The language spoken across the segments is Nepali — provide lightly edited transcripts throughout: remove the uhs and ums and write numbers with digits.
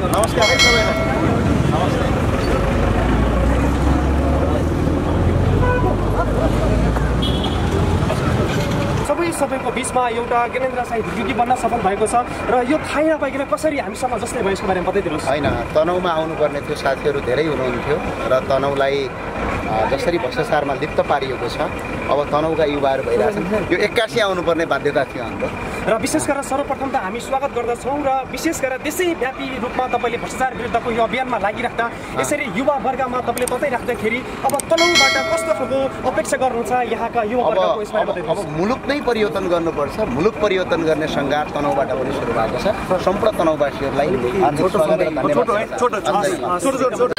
नमस्कार है सबैलाई। नमस्ते। सबैको बीचमा एउटा ज्ञानेन्द्र साई ढुकी बन्न सफल भएको छ र यो थाहै नपाइकन कसरी हामीसँग जस्तै भयो यसको बारेमा बताइदिनुहोस्। होइन, तनहुमा आउनुपर्ने थियो, साथीहरू धेरै हुनुहुन्थ्यो र तनहुलाई जसरी भ्रष्टाचारमा लिप्त पारिएको छ, अब तनहुका युवाहरू भइरहेछन्, यो 81 आउनुपर्ने बाध्यता थियो हाम्रो। र विशेष गरेर सर्वप्रथम त हामी स्वागत गर्दछौँ र विशेष गरेर देशैव्यापी रूपमा तपाईँले भ्रष्टाचार विरुद्धको यो अभियानमा लागिराख्दा यसरी युवा वर्गमा तपाईँले बताइराख्दाखेरि अब तनहुबाट कस्तो खालको अपेक्षा गर्नुहुन्छ यहाँका युवा वर्गको यसमा बताइदिनुहोस्। अब मुलुक नै परिवर्तन गर्नुपर्छ, मुलुक परिवर्तन गर्ने सङ्घार तनहुबाट पनि सुरु भएको छ। सम्पूर्ण तनहुवासीहरूलाई हार्दिक स्वागत र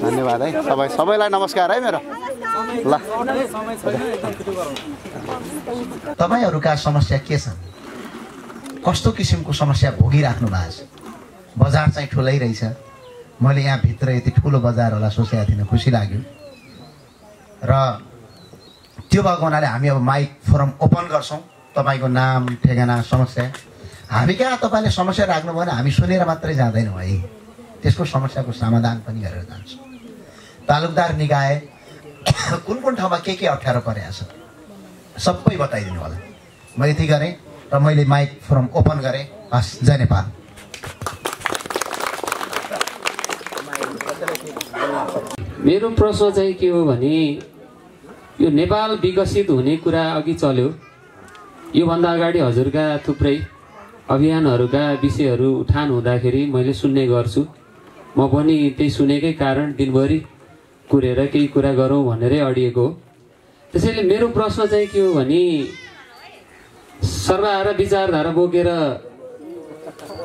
धन्यवाद। धन्यवाद है सबैलाई नमस्कार है मेरो। ल तपाईहरुका समस्या के छन्, कस्तो किसिमको समस्या भोगिराख्नु भएको छ? बजार चाहिँ ठुलै रहेछ, मैले यहाँ भित्र यति ठुलो बजार होला सोचेको थिइनँ, खुसी लाग्यो। र त्यो भएको हुनाले हामी अब माइक फोरम ओपन गर्छौँ। तपाईको नाम ठेगाना समस्या हामी कहाँ तपाईले समस्या राख्नुभयो भने हामी सुनेर मात्रै जाँदैनौँ है, त्यसको समस्याको समाधान पनि गरेर जान्छौँ। तालुकदार निकाय कुन कुन ठाउँमा के अप्ठ्यारो परेको छ सबै बताइदिनु होला। म यति गरेँ र मैले माइक फोरम ओपन गरेँ। हस्, जय नेपाल। मेरो प्रश्न चाहिँ के हो भने यो नेपाल विकसित हुने कुरा अघि चल्यो, योभन्दा अगाडि हजुरका थुप्रै अभियानहरूका विषयहरू उठान हुँदाखेरि मैले सुन्ने गर्छु। म पनि त्यही सुनेकै कारण दिनभरि कुरेर केही कुरा गरौँ भनेरै अडिएको हो। त्यसैले मेरो प्रश्न चाहिँ के हो भने सर्वहारा विचारधारा बोकेर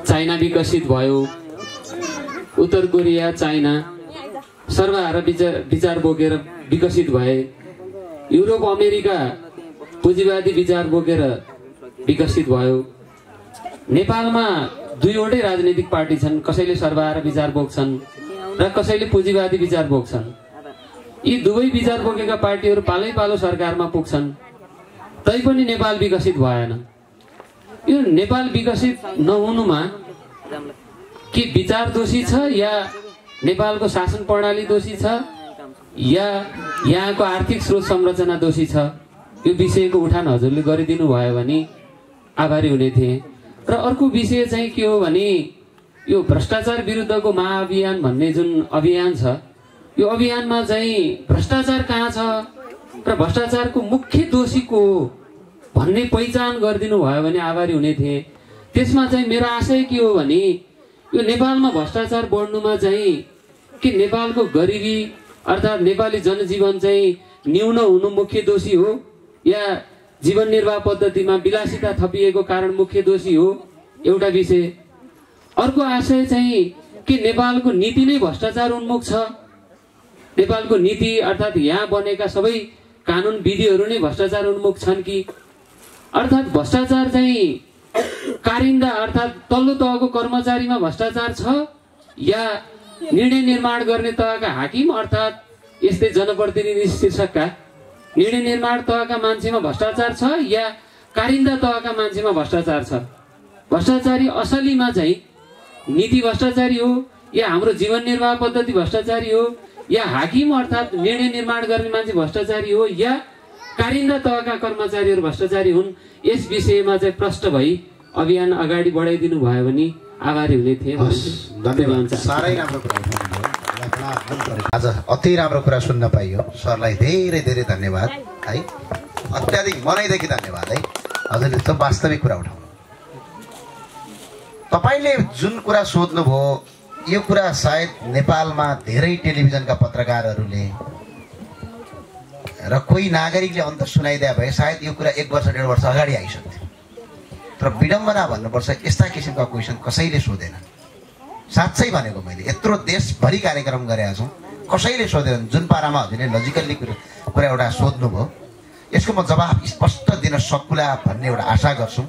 चाइना विकसित भयो, उत्तर कोरिया चाइना सर्वहारा विचार बोकेर विकसित भए, युरोप अमेरिका पुँजीवादी विचार बोकेर विकसित भयो। नेपालमा दुईवटै राजनीतिक पार्टी छन्, कसैले सर्वहारा विचार बोक्छन् र कसैले पुँजीवादी विचार बोक्छन्। यी दुवै विचार बोकेका पार्टीहरू पालै पालो सरकारमा पुग्छन्, तैपनि नेपाल विकसित भएन। यो नेपाल विकसित नहुनुमा के विचार दोषी छ या नेपालको शासन प्रणाली दोषी छ या यहाँको आर्थिक स्रोत संरचना दोषी छ? यो विषयको उठान हजुरले गरिदिनु भयो भने आभारी हुने थिएँ। र अर्को विषय चाहिँ के हो भने यो भ्रष्टाचार विरुद्धको महाअभियान भन्ने जुन अभियान छ, यो अभियानमा चाहिँ भ्रष्टाचार कहाँ छ र भ्रष्टाचारको मुख्य दोषी को हो भन्ने पहिचान गरिदिनु भयो भने आभारी हुने थिएँ। त्यसमा चाहिँ मेरो आशय के हो भने यो नेपालमा भ्रष्टाचार बढ्नुमा चाहिँ कि नेपालको गरिबी अर्थात् नेपाली जनजीवन चाहिँ न्यून हुनु मुख्य दोषी हो या जीवन निर्वाह पद्धतिमा विलासिता थपिएको कारण मुख्य दोषी हो, एउटा विषय। अर्को आशय चाहिँ कि नेपालको नीति नै भ्रष्टाचार उन्मुख छ, नेपालको नीति अर्थात् यहाँ बनेका सबै कानुन विधिहरू नै भ्रष्टाचार उन्मुख छन् कि अर्थात् भ्रष्टाचार चाहिँ कारिन्दा अर्थात् तल्लो तहको कर्मचारीमा भ्रष्टाचार छ या निर्णय निर्माण गर्ने तहका हाकिम अर्थात् यस्तै जनप्रतिनिधि शीर्षकका निर्णय निर्माण तहका मान्छेमा भ्रष्टाचार छ या कारिन्दा तहका मान्छेमा भ्रष्टाचार छ? भ्रष्टाचारी असलीमा चाहिँ नीति भ्रष्टाचारी हो या हाम्रो जीवन निर्वाह पद्धति भ्रष्टाचारी हो या हाकिम अर्थात् निर्णय निर्माण गर्ने मान्छे भ्रष्टाचारी हो या कारिन्दा तहका कर्मचारीहरू भ्रष्टाचारी हुन्, यस विषयमा चाहिँ प्रष्ट भई अभियान अगाडि बढाइदिनु भयो भने आभारी हुने थिए। धन्यवाद। साह्रै राम्रो कुरा आज अति राम्रो कुरा सुन्न पाइयो। सरलाई धेरै धेरै धन्यवाद है, अत्याधिक मनैदेखि धन्यवाद है। हजुरले त वास्तविक कुरा उठाउनु। तपाईँले जुन कुरा सोध्नुभयो यो कुरा सायद नेपालमा धेरै टेलिभिजनका पत्रकारहरूले र कोही नागरिकले अन्त सुनाइदिए भए सायद यो कुरा 1 वर्ष 1.5 वर्ष अगाडि आइसक्थ्यो। तर विडम्बना भन्नुपर्छ यस्ता किसिमका क्वेसन कसैले सोधेन। साँच्चै भनेको मैले यत्रो देशभरि कार्यक्रम गरेका छौँ, कसैले सोधेन। जुन पारामा हजुरले लजिकल्ली कुरा एउटा सोध्नुभयो यसको म जवाफ स्पष्ट दिन सक्ला भन्ने एउटा आशा गर्छु।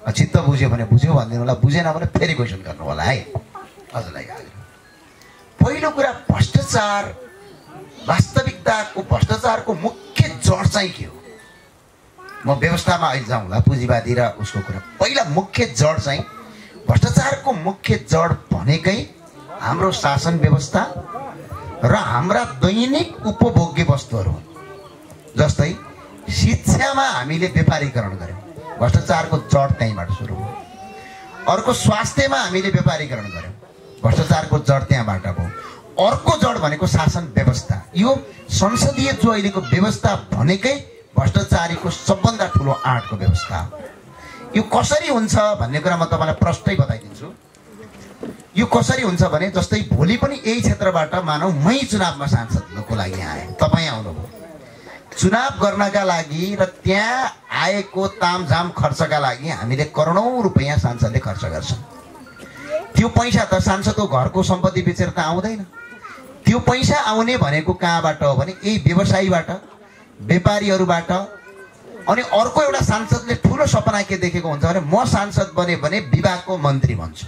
चित्त बुझ्यो भने बुझ्यो भनिदिनु होला, बुझेन भने फेरि क्वेसन गर्नु होला है। हजुरलाई पहिलो कुरा भ्रष्टाचार, वास्तविकताको भ्रष्टाचारको मुख्य जड चाहिँ के हो? म व्यवस्थामा अहिले जाउँला, पुँजीवादी र उसको कुरा। पहिला मुख्य जड चाहिँ भ्रष्टाचारको मुख्य जड भनेकै हाम्रो शासन व्यवस्था र हाम्रा दैनिक उपभोग्य वस्तुहरू हुन्। जस्तै शिक्षामा हामीले व्यापारीकरण गर्यौँ, भ्रष्टाचारको जड त्यहीँबाट सुरु हो। अर्को स्वास्थ्यमा हामीले व्यापारीकरण गर्यौँ, भ्रष्टाचारको जड त्यहाँबाट भयो। अर्को जड भनेको शासन व्यवस्था। यो संसदीय जो अहिलेको व्यवस्था भनेकै भ्रष्टाचारीको सबभन्दा ठुलो आँटको व्यवस्था हो। यो कसरी हुन्छ भन्ने कुरा म तपाईँलाई प्रष्टै बताइदिन्छु। यो कसरी हुन्छ भने जस्तै भोलि पनि यही क्षेत्रबाट मानौ मै चुनावमा सांसदको लागि आएँ, तपाईँ आउनुभयो चुनाव गर्नका लागि र त्यहाँ आएको तामझाम खर्चका लागि हामीले करोडौँ रुपैयाँ सांसदले खर्च गर्छन्। त्यो पैसा त सांसदको घरको सम्पत्ति बेचेर त आउँदैन। त्यो पैसा आउने भनेको कहाँबाट हो भने यही व्यवसायीबाट, व्यापारीहरूबाट। अनि अर्को एउटा सांसदले ठुलो सपना के देखेको हुन्छ भने म सांसद बने भने विभागको मन्त्री बन्छु।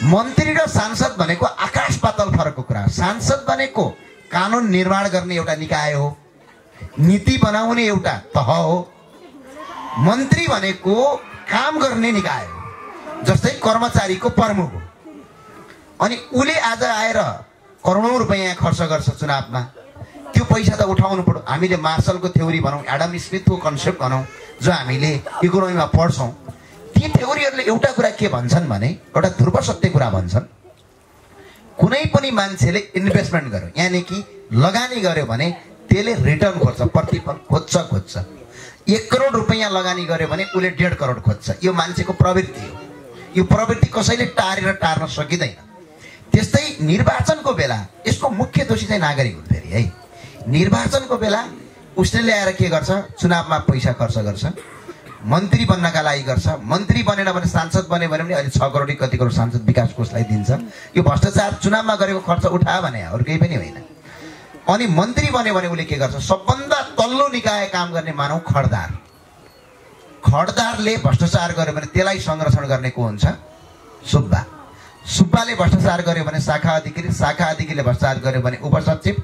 मन्त्री र सांसद भनेको आकाश पातल फरकको कुरा। सांसद भनेको कानुन निर्माण गर्ने एउटा निकाय हो, नीति बनाउने एउटा तह हो। मन्त्री भनेको काम गर्ने निकाय हो, जस्तै कर्मचारीको प्रमुख हो। अनि उसले आज आएर करोडौँ रुपैयाँ खर्च गर्छ चुनावमा, त्यो पैसा त उठाउनु पर्यो। हामीले मार्शलको थ्योरी भनौँ, एडम स्मिथको कन्सेप्ट भनौँ, जो हामीले इकोनोमीमा पढ्छौँ, ती थ्योरीहरूले एउटा कुरा के भन्छन् भने एउटा ध्रुव सत्य कुरा भन्छन्। कुनै पनि मान्छेले इन्भेस्टमेन्ट गर्यो यानि कि लगानी गर्यो भने त्यसले रिटर्न खोज्छ, प्रतिफल खोज्छ। 1 करोड रुपैयाँ लगानी गर्यो भने उसले 1.5 करोड खोज्छ। यो मान्छेको प्रवृत्ति हो। यो प्रवृत्ति कसैले टार्न सकिँदैन। त्यस्तै निर्वाचनको बेला यसको मुख्य दोषी चाहिँ नागरिक हुन्। फेरि है निर्वाचनको बेला उसले ल्याएर के गर्छ, चुनावमा पैसा खर्च गर्छ, मन्त्री बन्नका लागि गर्छ। मन्त्री बनेन भने सांसद बन्यो भने अहिले 6 करोड कति करोड सांसद विकास कोषलाई दिन्छ। यो भ्रष्टाचार चुनावमा गरेको खर्च उठायो भने अरू केही पनि होइन। अनि मन्त्री बन्यो भने उसले के गर्छ, सबभन्दा तल्लो निकाय काम गर्ने मानौ खड्दारले भ्रष्टाचार गर्यो भने त्यसलाई संरक्षण गर्ने को हुन्छ, सुब्बा। सुब्बाले भ्रष्टाचार गर्यो भने शाखा अधिकारी, शाखा अधिकारीले भ्रष्टाचार गर्यो भने उपसचिव,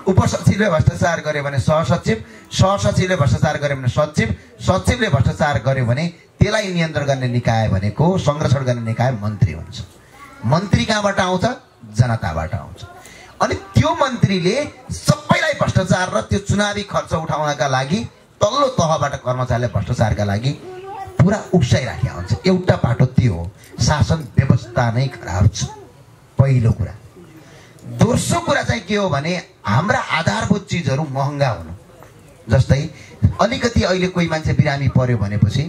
उपसचिवले भ्रष्टाचार गर्यो भने सहसचिव, सहसचिवले भ्रष्टाचार गर्यो भने सचिव, सचिवले भ्रष्टाचार गर्यो भने त्यसलाई नियन्त्रण गर्ने निकाय भनेको, संरक्षण गर्ने निकाय मन्त्री हुन्छ। मन्त्री कहाँबाट आउँछ, जनताबाट आउँछ। अनि त्यो मन्त्रीले सबैलाई भ्रष्टाचार र त्यो चुनावी खर्च उठाउनका लागि तल्लो तहबाट कर्मचारीले भ्रष्टाचारका लागि पुरा उक्साइराखेको हुन्छ। एउटा बाटो त्यो हो, शासन व्यवस्था नै खराब छ, पहिलो कुरा। दोस्रो कुरा चाहिँ के हो भने हाम्रा आधारभूत चिजहरू महँगा हुनु। जस्तै अलिकति अहिले कोही मान्छे बिरामी पर्यो भनेपछि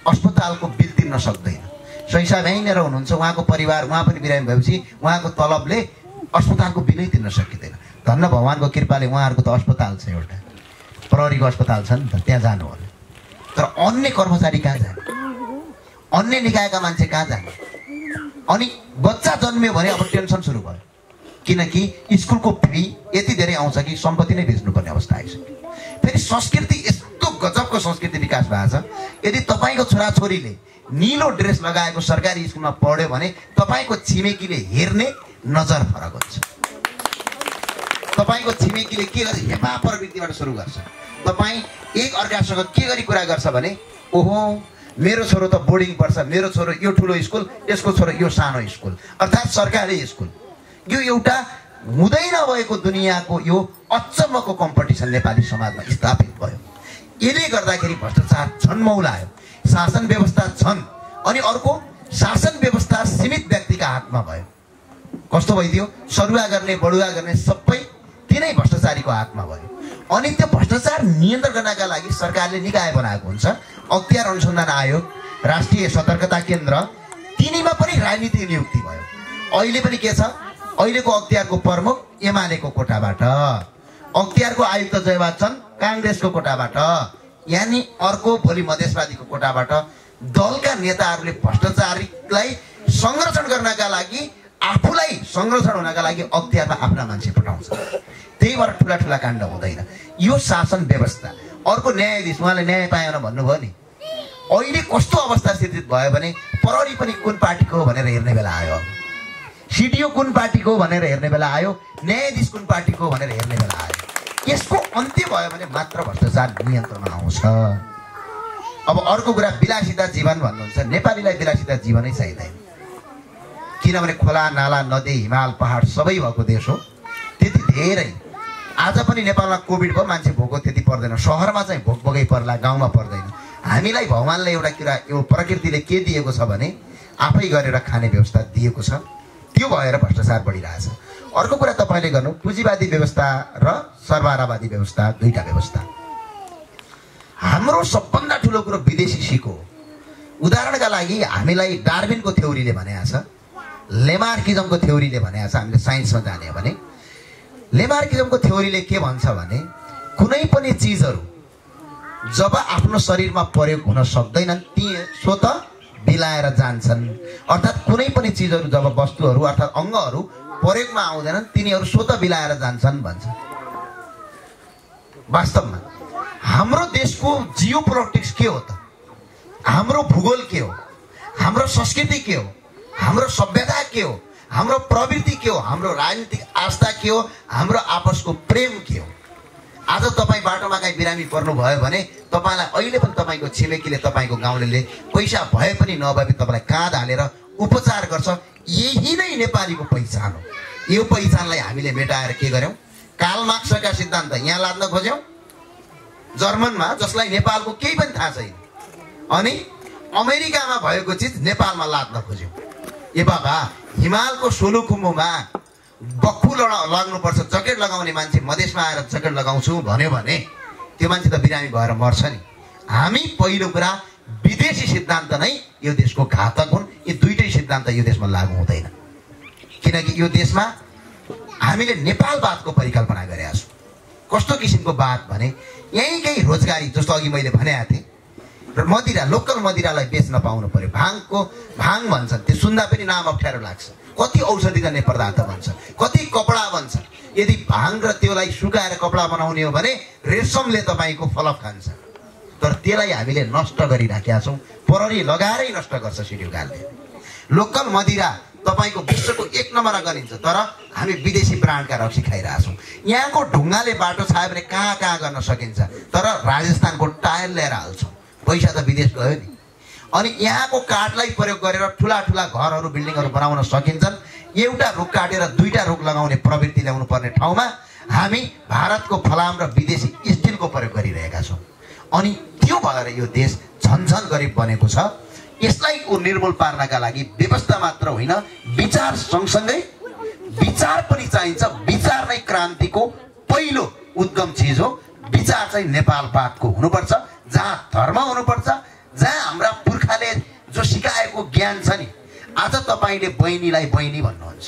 अस्पतालको बिल तिर्न सक्दैन। सैसा यहीँनिर हुनुहुन्छ, उहाँको परिवार उहाँ पनि बिरामी भएपछि उहाँको तलबले अस्पतालको बिलै तिर्न सकिँदैन। धन्न भगवानको कृपाले उहाँहरूको त अस्पताल छ, एउटा प्रहरीको अस्पताल छ नि त, त्यहाँ जानु होला। तर अन्य कर्मचारी कहाँ जाने, अन्य निकायका मान्छे कहाँ जाने? अनि बच्चा जन्मियो भने अब टेन्सन सुरु भयो, किनकि स्कुलको फी यति धेरै आउँछ कि सम्पत्ति नै बेच्नुपर्ने अवस्था आइसक्यो। फेरि संस्कृति यस्तो गजबको संस्कृति विकास भएको छ। यदि तपाईँको छोराछोरीले नीलो ड्रेस लगाएको सरकारी स्कुलमा पढ्यो भने तपाईँको छिमेकीले हेर्ने नजर फरक हुन्छ। तपाईँको छिमेकीले के गर्छ, हेपा प्रवृत्तिबाट सुरु गर्छ। तपाईँ एक अर्कासँग के गरी कुरा गर्छ भने ओहो मेरो छोरो त बोर्डिङ पढ्छ, मेरो छोरो यो ठुलो स्कुल, यसको छोरो यो सानो स्कुल, अर्थात् सरकारी स्कुल। यो एउटा हुँदै नभएको दुनियाँको यो अचम्मको कम्पिटिसन नेपाली समाजमा स्थापित भयो। यसले गर्दाखेरि भ्रष्टाचार झन् मौलायो, शासन व्यवस्था छन्, अनि अर्को शासन व्यवस्था सीमित व्यक्तिका हातमा भयो। कस्तो भइदियो? सरुवा गर्ने बढुवा गर्ने सबै तिनै भ्रष्टाचारीको हातमा भयो। अनि त्यो भ्रष्टाचार नियन्त्रण गर्नका लागि सरकारले निकाय बनाएको हुन्छ, अख्तियार अनुसन्धान आयोग, राष्ट्रिय सतर्कता केन्द्र, तिनीमा पनि राजनीतिक नियुक्ति भयो। अहिले पनि के छ? अहिलेको अख्तियारको प्रमुख एमालेको कोटाबाट, अख्तियारको आयुक्त जयबच्चन काङ्ग्रेसको कोटाबाट, यानि अर्को भोलि मधेसवादीको कोटाबाट दलका नेताहरूले भ्रष्टाचारीलाई संरक्षण गर्नका लागि, आफूलाई संरक्षण हुनका लागि अख्तियारमा आफ्ना मान्छे पठाउँछ। त्यही भएर ठुला ठुला काण्ड हुँदैन। यो शासन व्यवस्था। अर्को न्यायाधीश, उहाँले न्याय पाएन भन्नुभयो नि। अहिले कस्तो अवस्था स्थिति भयो भने प्रहरी पनि कुन पार्टीको हो भनेर हेर्ने बेला आयो, सिडिओ कुन पार्टीको हो भनेर हेर्ने बेला आयो, न्यायाधीश कुन पार्टीको हो भनेर हेर्ने बेला आयो। यसको अन्त्य भयो भने मात्र भ्रष्टाचार नियन्त्रणमा आउँछ। अब अर्को कुरा, विलासिता जीवन भन्नुहुन्छ। नेपालीलाई विलासिता जीवनै चाहिँदैन, किनभने खोला नाला नदी हिमाल पहाड सबै भएको देश हो। त्यति धेरै आज पनि नेपालमा कोभिड भयो, मान्छे भोको त्यति पर्दैन। सहरमा चाहिँ भोक भोकै पर्ला, गाउँमा पर्दैन। हामीलाई भगवानले एउटा कुरा, यो प्रकृतिले के दिएको छ भने आफै गरेर खाने व्यवस्था दिएको छ, त्यो भएर भ्रष्टाचार बढिरहेछ। अर्को कुरा तपाईँले गर्नु, पुँजीवादी व्यवस्था र सरबारावादी व्यवस्था, दुईटा व्यवस्था। हाम्रो सबभन्दा ठुलो कुरो विदेशी सिको। उदाहरणका लागि हामीलाई डार्विनको थ्योरीले भनेको छ, लेमार्किजमको थ्योरीले भनेको छ। हामीले साइन्समा जाने हो भने लेमार्किजमको थ्योरीले के भन्छ भने कुनै पनि चिजहरू जब आफ्नो शरीरमा प्रयोग हुन सक्दैनन् ती स्वत बिलाएर जान्छन्। अर्थात् कुनै पनि चिजहरू जब वस्तुहरू अर्थात् अङ्गहरू प्रयोगमा आउँदैनन् तिनीहरू स्वत बिलाएर जान्छन् भन्छ। वास्तवमा हाम्रो देशको जियो पोलिटिक्स के हो त? हाम्रो भूगोल के हो? हाम्रो संस्कृति के हो? हाम्रो सभ्यता के हो? हाम्रो प्रवृत्ति के हो? हाम्रो राजनीतिक आस्था के हो? हाम्रो आपसको प्रेम के हो? आज तपाईँ बाटोमा कहीँ बिरामी पर्नुभयो भने तपाईँलाई अहिले पनि तपाईँको छिमेकीले, तपाईँको गाउँले पैसा भए पनि नभए पनि तपाईँलाई काँध हालेर उपचार गर्छ। यही नै नेपालीको पहिचान हो। यो पहिचानलाई हामीले मेटाएर के गर्यौँ? कार्ल मार्क्सका सिद्धान्त यहाँ लाद्न खोज्यौँ जर्मनमा, जसलाई नेपालको केही पनि थाहा छैन, अनि अमेरिकामा भएको चिज नेपालमा लाद्न खोज्यौँ। ए बाबा, हिमालको सोलुखुम्बुमा बक्खु लाग्नुपर्छ, ज्याकेट लगाउने मान्छे मधेसमा आएर ज्याकेट लगाउँछु भन्यो भने त्यो मान्छे त बिरामी भएर मर्छ नि। हामी पहिलो कुरा विदेशी सिद्धान्त नै यो देशको घातक हुन्। यी दुईटै सिद्धान्त यो देशमा लागू हुँदैन, किनकि यो देशमा हामीले नेपालवादको परिकल्पना गरेका छौँ। कस्तो किसिमको वाद भने यहीँ केही रोजगारी, जस्तो अघि मैले भनेको थिएँ, मदिरा, लोकल मदिरालाई बेच्न पाउनु पर्यो। भाङ भन्छन्, त्यो सुन्दा पनि नाम अप्ठ्यारो लाग्छ। कति औषधि जन्य पदार्थ भन्छ, कति कपडा भन्छ। यदि भाङ र त्यसलाई सुकाएर कपडा बनाउने हो भने रेशमले तपाईँको फलक खान्छ। तर त्यसलाई हामीले नष्ट गरिराखेका छौँ, प्रहरी लगाएरै नष्ट गर्छ सिडिओकालले। लोकल मदिरा तपाईँको विश्वको 1 नम्बरमा गरिन्छ, तर हामी विदेशी ब्रान्डका रक्सी खाइरहेछौँ। यहाँको ढुङ्गाले बाटो छायो भने कहाँ कहाँ गर्न सकिन्छ, तर राजस्थानको टायर लिएर हाल्छौँ, पैसा त विदेश गयो नि। अनि यहाँको काठलाई प्रयोग गरेर ठुला ठुला घरहरू, बिल्डिङहरू बनाउन सकिन्छन्। एउटा रुख काटेर दुईटा रुख लगाउने प्रवृत्ति ल्याउनु पर्ने ठाउँमा हामी भारतको फलाम र विदेशी स्टिलको प्रयोग गरिरहेका छौँ। अनि त्यो भएर यो देश झन्झन गरिब बनेको छ। यसलाई निर्मूल पार्नका लागि व्यवस्था मात्र होइन, विचार सँगसँगै विचार पनि चाहिन्छ। विचार नै क्रान्तिको पहिलो उद्गम चिज हो। विचार चाहिँ नेपालवादको हुनुपर्छ, जहाँ धर्म हुनुपर्छ, जहाँ हाम्रा पुर्खाले जो सिकाएको ज्ञान छ नि। आज तपाईँले बहिनीलाई बहिनी भन्नुहुन्छ,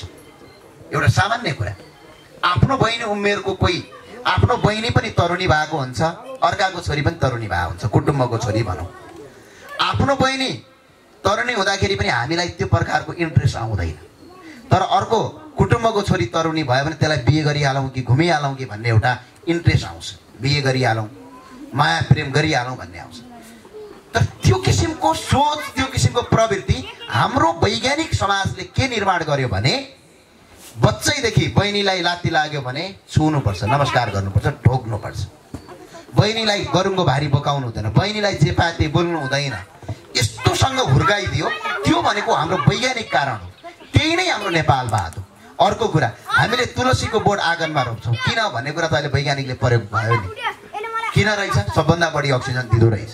एउटा सामान्य कुरा। आफ्नो बहिनी उमेरको कोही, आफ्नो बहिनी पनि तरुणी भएको हुन्छ, अर्काको छोरी पनि तरुणी भएको हुन्छ, कुटुम्बको छोरी भनौँ। आफ्नो बहिनी तरुणी हुँदाखेरि पनि हामीलाई त्यो प्रकारको इन्ट्रेस्ट आउँदैन, तर अर्को कुटुम्बको छोरी तरुणी भयो भने त्यसलाई बिहे गरिहालौँ कि घुमिहालौँ कि भन्ने एउटा इन्ट्रेस्ट आउँछ। बिहे गरिहालौँ, माया प्रेम गरिहालौँ भन्ने आउँछ। तर त्यो किसिमको सोच, त्यो किसिमको प्रवृत्ति हाम्रो वैज्ञानिक समाजले के निर्माण गर्यो भने बच्चैदेखि बहिनीलाई लात्ती लाग्यो भने छुनुपर्छ, नमस्कार गर्नुपर्छ, ढोक्नुपर्छ। बहिनीलाई गरुङको भारी बोकाउनु हुँदैन, बहिनीलाई जे पाते बोल्नु हुँदैन, यस्तोसँग हुर्काइदियो। त्यो भनेको हाम्रो वैज्ञानिक कारण हो। त्यही नै हाम्रो नेपालवाद हो। अर्को कुरा हामीले तुलसीको बोट आँगनमा रोप्छौँ किन भन्ने कुरा त अहिले वैज्ञानिकले प्रयोग भयो नि किन रहेछ सबभन्दा बढी अक्सिजन दिँदो रहेछ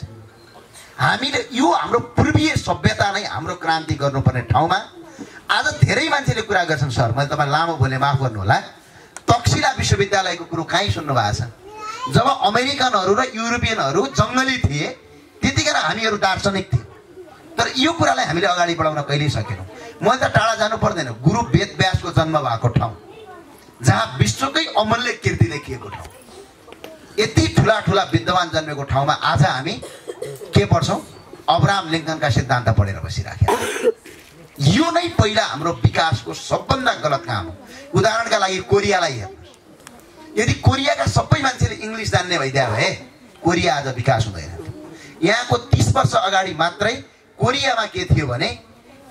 हामीले यो हाम्रो पूर्वीय सभ्यता नै हाम्रो क्रान्ति गर्नुपर्ने ठाउँमा आज धेरै मान्छेले कुरा गर्छन् सर मैले तपाईँ लामो बोले माफ गर्नु होला तक्षशिला विश्वविद्यालयको कुरो कहीँ सुन्नु भएको छ जब अमेरिकनहरू र युरोपियनहरू जङ्गली थिए त्यतिखेर हामीहरू दार्शनिक थियौँ तर यो कुरालाई हामीले अगाडि बढाउन कहिल्यै सकेनौँ मैले त टाढा जानु पर्दैन गुरु वेद व्यासको जन्म भएको ठाउँ जहाँ विश्वकै अमूल्य कीर्ति लेखिएको ठाउँ यति ठुला ठुला विद्वान जन्मेको ठाउँमा आज हामी के पढ्छौँ अब्राहम लिङ्कनका सिद्धान्त पढेर बसिराखेका यो नै पहिला हाम्रो विकासको सबभन्दा गलत काम हो उदाहरणका लागि कोरियालाई हेर्नुहोस् यदि कोरियाका सबै मान्छेले इङ्ग्लिस जान्ने भइदियो भए कोरिया आज विकास हुँदैन यहाँको 30 वर्ष अगाडि मात्रै कोरियामा के थियो भने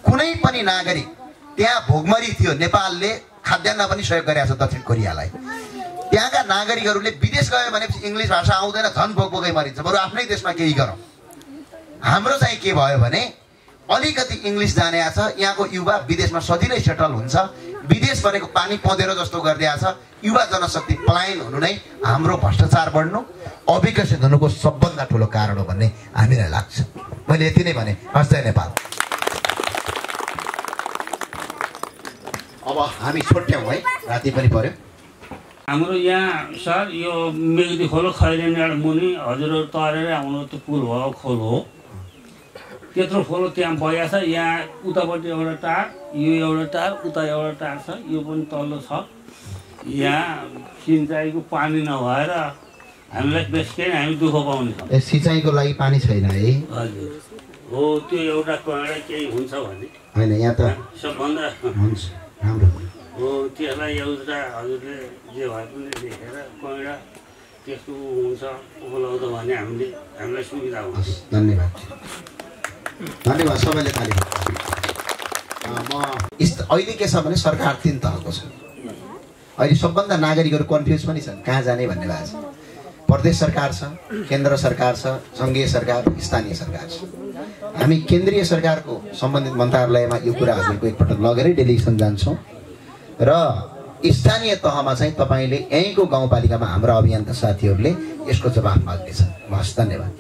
कुनै पनि नागरिक त्यहाँ भोगमरी थियो नेपालले खाद्यान्न पनि सहयोग गरेको छ दक्षिण कोरियालाई त्यहाँका नागरिकहरूले विदेश गयो भनेपछि इङ्ग्लिस भाषा आउँदैन झन् भोकभोकै मरिन्छ बरु आफ्नै देशमा केही गरौँ हाम्रो चाहिँ के भयो भने अलिकति इङ्ग्लिस जाने छ यहाँको युवा विदेशमा सजिलै सेटल हुन्छ विदेश भनेको पानी पँधेरो जस्तो गरिदिएको छ युवा जनशक्ति पलायन हुनु नै हाम्रो भ्रष्टाचार बढ्नु अविकसित हुनुको सबभन्दा ठुलो कारण हो भन्ने हामीलाई लाग्छ मैले यति नै भने हस्दै नेपाल अब हामी छोट्यौँ है राति पनि पर्यो हाम्रो यहाँ सर यो मेगदी खोलो खैरेनी मुनि हजुरहरू तरेर आउनु त्यो पुल हो खोल हो त्यत्रो खोलो त्यहाँ बया छ यहाँ उतापट्टि एउटा टार यो एउटा टार उता एउटा टार छ यो पनि तल्लो छ यहाँ सिँचाइको पानी नभएर हामीलाई बेसी हामी दुःख पाउने छौँ सिँचाइको लागि पानी छैन है हजुर हो त्यो एउटा कहीँ केही हुन्छ भने होइन यहाँ त सबभन्दा हुन्छ राम्रो हो त्यसलाई एउटा हजुरले जे भए पनि देखेर कहीँ त्यस्तो हुन्छ उपलब्ध भने हामीलाई सुविधा हुन्छ धन्यवाद धन्यवाद सबैले ताली म अहिले के छ भने सरकार 3 तहको छ अहिले सबभन्दा नागरिकहरू कन्फ्युज पनि छन् कहाँ जाने भन्ने भएको छ प्रदेश सरकार छ केन्द्र सरकार छ सङ्घीय सरकार स्थानीय सरकार छ हामी केन्द्रीय सरकारको सम्बन्धित मन्त्रालयमा यो कुरा हजुरको एकपल्ट लगेरै डेलिगेसन जान्छौँ र स्थानीय तहमा चाहिँ तपाईँले यहीँको गाउँपालिकामा हाम्रा अभियन्ता साथीहरूले यसको जवाफ माग्नेछन् हस् धन्यवाद